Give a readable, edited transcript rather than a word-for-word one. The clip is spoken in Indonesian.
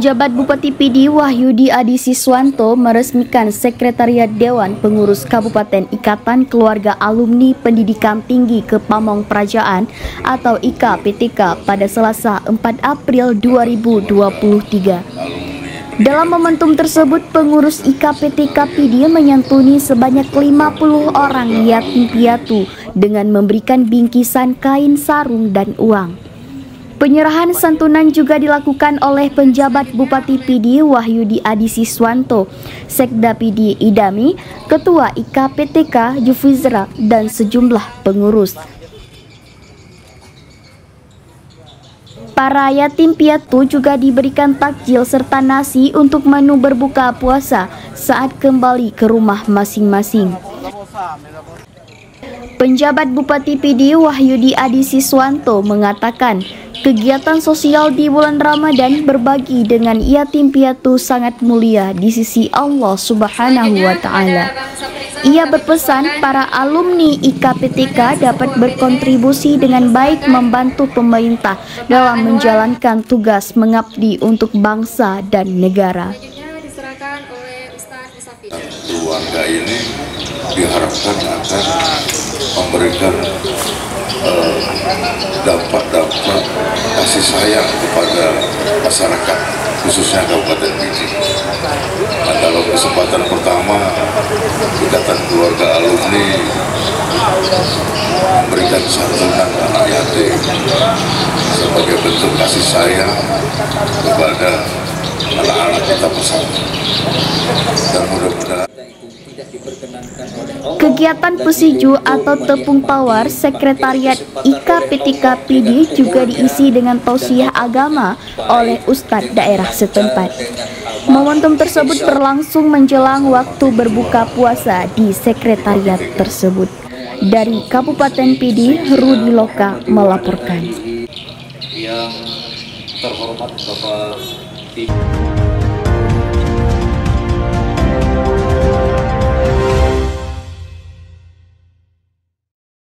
Penjabat Bupati PD Wahyudi Adi Siswanto meresmikan Sekretariat Dewan Pengurus Kabupaten Ikatan Keluarga Alumni Pendidikan Tinggi Kepamong Prajaan atau IKPTK pada Selasa 4 April 2023. Dalam momentum tersebut, pengurus IKPTK PD menyantuni sebanyak 50 orang yatim piatu dengan memberikan bingkisan kain sarung dan uang. Penyerahan santunan juga dilakukan oleh penjabat Bupati PD Wahyudi Adi Siswanto, Sekda PD Idami, Ketua IKPTK Jufizra, dan sejumlah pengurus. Para yatim piatu juga diberikan takjil serta nasi untuk menu berbuka puasa saat kembali ke rumah masing-masing. Penjabat Bupati PD Wahyudi Adi Siswanto mengatakan, kegiatan sosial di bulan Ramadan berbagi dengan yatim piatu sangat mulia di sisi Allah Subhanahu wa Ta'ala. Ia berpesan para alumni IKPTK dapat berkontribusi dengan baik membantu pemerintah dalam menjalankan tugas mengabdi untuk bangsa dan negara. Keluarga ini diharapkan akan memberikan dampak-dampak kasih sayang kepada masyarakat, khususnya Kabupaten PD. Nah, dalam kesempatan pertama, Ikatan Keluarga Alumni memberikan santunan anak yatim sebagai bentuk kasih sayang kepada anak-anak kita bersama. Dan mudah-mudahan kegiatan Pusiju atau Tepung Tawar Sekretariat IKPTK PD juga diisi dengan tausiah agama oleh Ustadz daerah setempat. Momentum tersebut berlangsung menjelang waktu berbuka puasa di sekretariat tersebut. Dari Kabupaten PD, Rudi Loka melaporkan. Yang terhormat Bapak